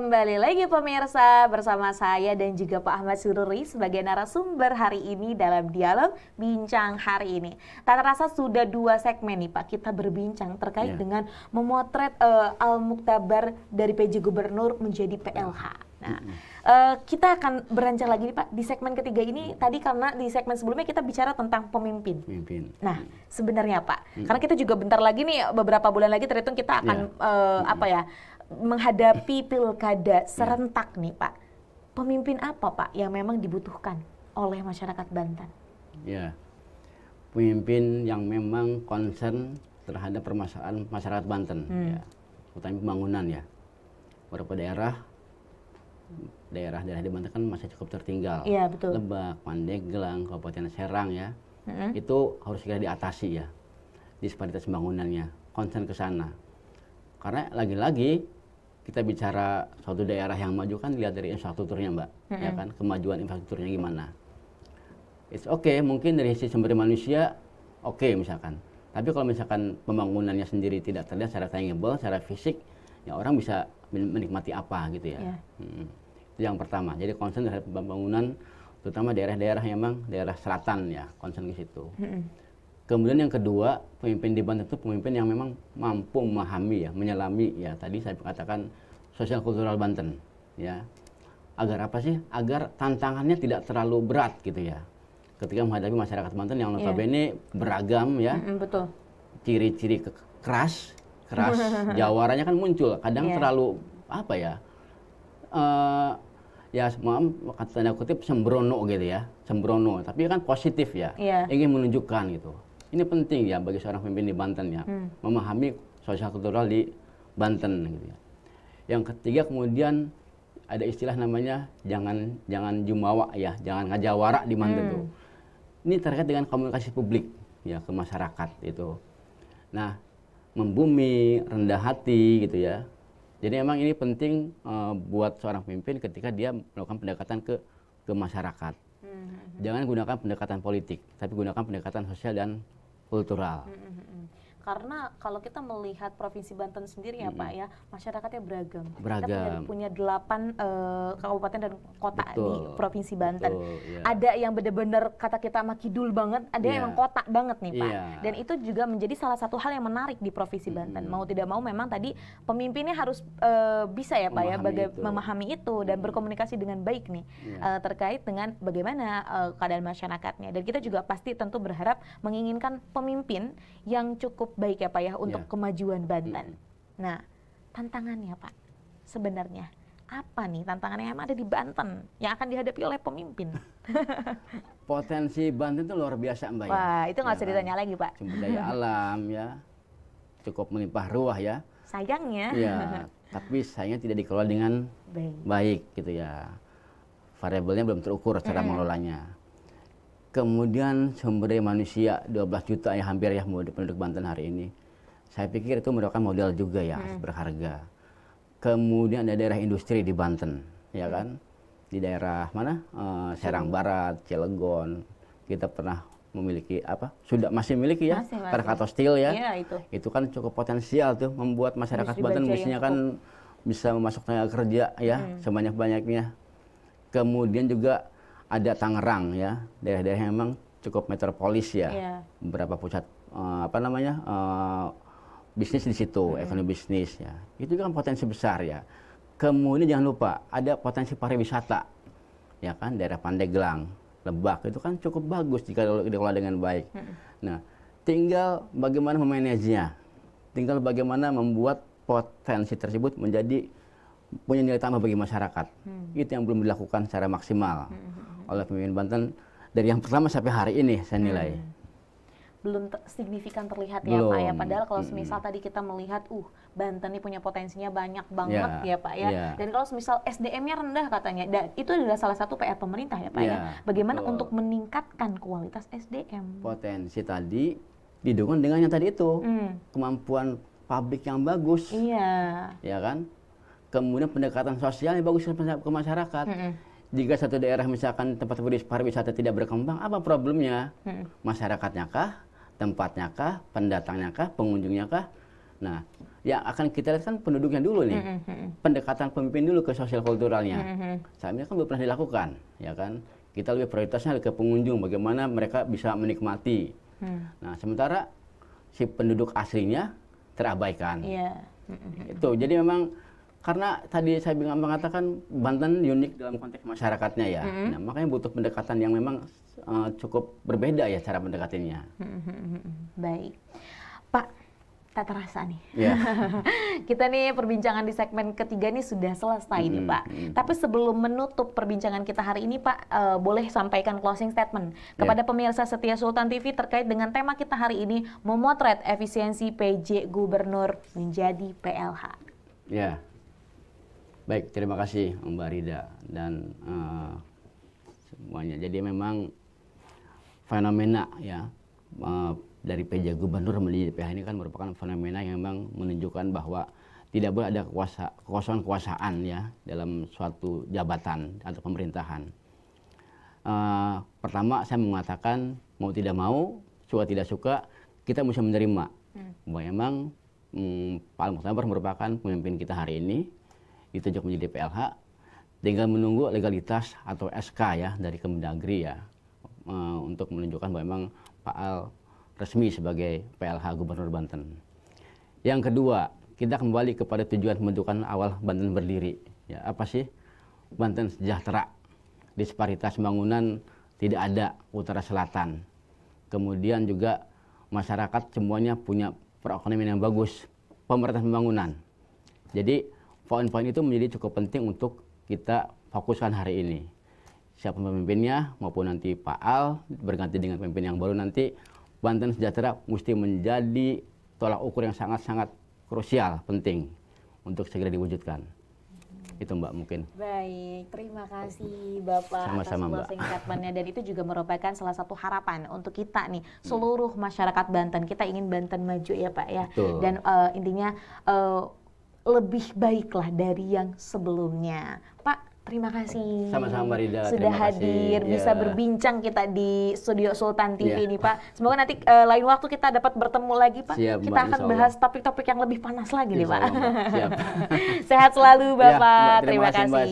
Kembali lagi pemirsa bersama saya dan juga Pak Ahmad Sururi sebagai narasumber hari ini dalam dialog bincang hari ini. Tak terasa sudah 2 segmen nih Pak, kita berbincang terkait dengan memotret Al-Muktabar dari PJ Gubernur menjadi PLH. Nah, kita akan beranjak lagi nih Pak di segmen ketiga ini. Tadi karena di segmen sebelumnya kita bicara tentang pemimpin. Nah, sebenarnya Pak, karena kita juga bentar lagi nih, beberapa bulan lagi terhitung kita akan menghadapi pilkada serentak nih Pak. Pemimpin apa Pak yang memang dibutuhkan oleh masyarakat Banten? Ya, pemimpin yang memang concern terhadap permasalahan masyarakat Banten, ya, terutama pembangunan ya. Beberapa daerah di Banten kan masih cukup tertinggal. Iya, betul. Lebak, Pandeglang, Kabupaten Serang ya, itu harus segera diatasi ya, disparitas pembangunannya, concern ke sana. Karena lagi-lagi kita bicara suatu daerah yang maju kan dilihat dari infrastrukturnya Mbak, ya kan, kemajuan infrastrukturnya gimana. It's okay, mungkin dari sisi sumber manusia oke misalkan. Tapi kalau misalkan pembangunannya sendiri tidak terlihat secara tangible, secara fisik, ya orang bisa menikmati apa gitu ya. Itu yang pertama. Jadi concern terhadap pembangunan, terutama daerah-daerah yang memang daerah selatan ya, concern ke situ. Kemudian yang kedua, pemimpin di Banten itu pemimpin yang memang mampu memahami ya, menyelami ya, tadi saya katakan sosial kultural Banten ya. Agar apa sih? Agar tantangannya tidak terlalu berat gitu ya. Ketika menghadapi masyarakat Banten yang notabene beragam ya. Betul. Ciri-ciri keras jawarannya kan muncul. Kadang terlalu apa ya? Ya maaf tanda kutip sembrono gitu ya. Sembrono, tapi kan positif ya. Ingin menunjukkan gitu. Ini penting ya bagi seorang pemimpin di Banten ya, memahami sosial kultural di Banten gitu ya. Yang ketiga kemudian ada istilah namanya jangan jumawa ya, jangan ngajawara di Banten tuh. Ini terkait dengan komunikasi publik ya ke masyarakat itu. Nah, membumi, rendah hati gitu ya. Jadi memang ini penting buat seorang pemimpin ketika dia melakukan pendekatan ke masyarakat. Jangan gunakan pendekatan politik, tapi gunakan pendekatan sosial dan kultural. Karena kalau kita melihat Provinsi Banten sendiri ya Pak ya, masyarakatnya beragam. Beragam. Kita punya 8 kabupaten dan kota di Provinsi Banten. Ya. Ada yang benar-benar kata kita makidul banget, ada yang emang kota banget nih Pak. Dan itu juga menjadi salah satu hal yang menarik di Provinsi Banten. Mau tidak mau memang tadi pemimpinnya harus bisa ya Pak ya, memahami itu dan berkomunikasi dengan baik nih terkait dengan bagaimana keadaan masyarakatnya. Dan kita juga pasti tentu berharap menginginkan pemimpin yang cukup baik ya Pak ya untuk kemajuan Banten. Nah, tantangannya Pak sebenarnya apa nih tantangannya yang ada di Banten yang akan dihadapi oleh pemimpin? Potensi Banten itu luar biasa Mbak. Wah, itu nggak usah ditanya lagi Pak. Sumber daya alam ya, cukup melimpah ruah ya. Sayangnya. Ya, tapi sayangnya tidak dikelola dengan baik gitu ya. Variabelnya belum terukur secara mengelolanya. Kemudian sumber daya manusia 12 juta ya hampir ya penduduk Banten hari ini. Saya pikir itu merupakan modal juga ya berharga. Kemudian ada daerah industri di Banten, ya kan? Di daerah mana? Serang Barat, Cilegon. Kita pernah memiliki apa? Masih memiliki ya? Krakatau Steel ya. Itu kan cukup potensial tuh membuat masyarakat Banten bisnisnya kan bisa memasuk tenaga kerja ya sebanyak-banyaknya. Kemudian juga ada Tangerang ya, daerah-daerah yang memang cukup metropolis ya, beberapa pusat bisnis di situ, ekonomi bisnis ya, itu kan potensi besar ya. Kemudian jangan lupa ada potensi pariwisata, ya kan, daerah Pandeglang, Lebak itu kan cukup bagus jika dikelola dengan baik. Nah, tinggal bagaimana memanajenya, tinggal bagaimana membuat potensi tersebut menjadi punya nilai tambah bagi masyarakat. Itu yang belum dilakukan secara maksimal oleh pemimpin Banten dari yang pertama sampai hari ini saya nilai. Belum signifikan terlihat ya Pak ya. Padahal kalau semisal tadi kita melihat Banten ini punya potensinya banyak banget ya Pak ya. Dan kalau semisal SDM-nya rendah katanya, dan itu adalah salah satu PR pemerintah ya Pak ya. Bagaimana untuk meningkatkan kualitas SDM? Potensi tadi didukung dengan yang tadi itu, kemampuan pabrik yang bagus. Ya kan? Kemudian pendekatan sosial yang bagus ke masyarakat. Jika satu daerah misalkan tempat pariwisata tidak berkembang, apa problemnya? Masyarakatnya kah? Tempatnya kah? Pendatangnya kah? Pengunjungnya kah? Nah, yang akan kita lihat kan penduduknya dulu nih, pendekatan pemimpin dulu ke sosial kulturalnya. Saat ini kan belum pernah dilakukan, ya kan? Kita lebih prioritasnya ke pengunjung, bagaimana mereka bisa menikmati. Nah, sementara si penduduk aslinya terabaikan. Itu, jadi memang karena tadi saya mengatakan Banten unik dalam konteks masyarakatnya ya. Nah, makanya butuh pendekatan yang memang cukup berbeda ya cara pendekatannya. Baik, Pak. Tak terasa nih. Yeah. Kita nih perbincangan di segmen ketiga nih sudah selesai nih Pak. Tapi sebelum menutup perbincangan kita hari ini Pak, boleh sampaikan closing statement kepada pemirsa setia Sultan TV terkait dengan tema kita hari ini, memotret efisiensi PJ Gubernur menjadi PLH. Ya, baik, terima kasih Mbak Rida dan semuanya. Jadi memang fenomena ya dari PJ Gubernur menjadi PLH ini kan merupakan fenomena yang memang menunjukkan bahwa tidak boleh ada kekosongan kekuasaan ya dalam suatu jabatan atau pemerintahan. Pertama saya mengatakan mau tidak mau, suka tidak suka, kita mesti menerima bahwa memang Pak Al-Muktabar merupakan pemimpin kita hari ini, ditunjuk menjadi PLH, tinggal menunggu legalitas atau SK ya dari Kemendagri ya untuk menunjukkan bahwa memang Pak Al resmi sebagai PLH Gubernur Banten. Yang kedua, kita kembali kepada tujuan pembentukan awal Banten berdiri. Ya, apa sih? Banten sejahtera, disparitas pembangunan tidak ada utara selatan. Kemudian juga masyarakat semuanya punya perekonomian yang bagus, pemerataan pembangunan. Jadi poin-poin itu menjadi cukup penting untuk kita fokuskan hari ini. Siapa pemimpinnya maupun nanti Pak Al berganti dengan pemimpin yang baru nanti, Banten sejahtera mesti menjadi tolak ukur yang sangat-sangat krusial, penting untuk segera diwujudkan. Itu Mbak mungkin. Baik, terima kasih Bapak Sama-sama, atas closing statement-nya, dan itu juga merupakan salah satu harapan untuk kita nih, seluruh masyarakat Banten. Kita ingin Banten maju ya Pak ya. Betul. Dan intinya lebih baiklah dari yang sebelumnya. Pak, terima kasih. Sama-sama Mbak Rida. Sudah hadir, bisa berbincang kita di studio Sultan TV ini Pak. Semoga nanti lain waktu kita dapat bertemu lagi Pak. Siap, kita akan bahas topik-topik yang lebih panas lagi nih Pak. Siap. Sehat selalu Bapak. Mbak, terima kasih. Mbak,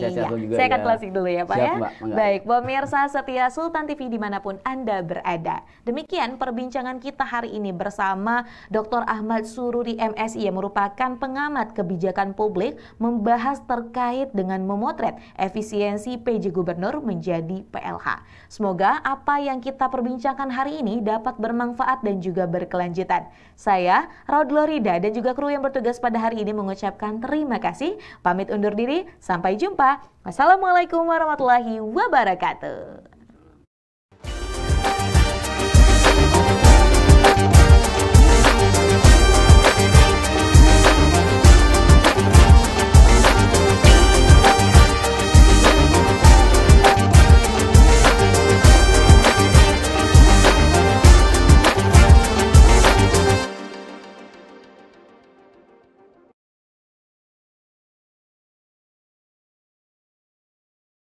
saya akan closing dulu ya Pak. Siap, ya. Mbak, Baik, pemirsa setia Sultan TV dimanapun Anda berada. Demikian perbincangan kita hari ini bersama Dr. Ahmad Sururi MSI yang merupakan pengamat kebijakan publik, membahas terkait dengan memotret efisiensi PJ Gubernur menjadi PLH. Semoga apa yang kita perbincangkan hari ini dapat bermanfaat dan juga berkelanjutan. Saya, Raudlo Rida, dan juga kru yang bertugas pada hari ini mengucapkan terima kasih. Pamit undur diri, sampai jumpa. Wassalamualaikum warahmatullahi wabarakatuh.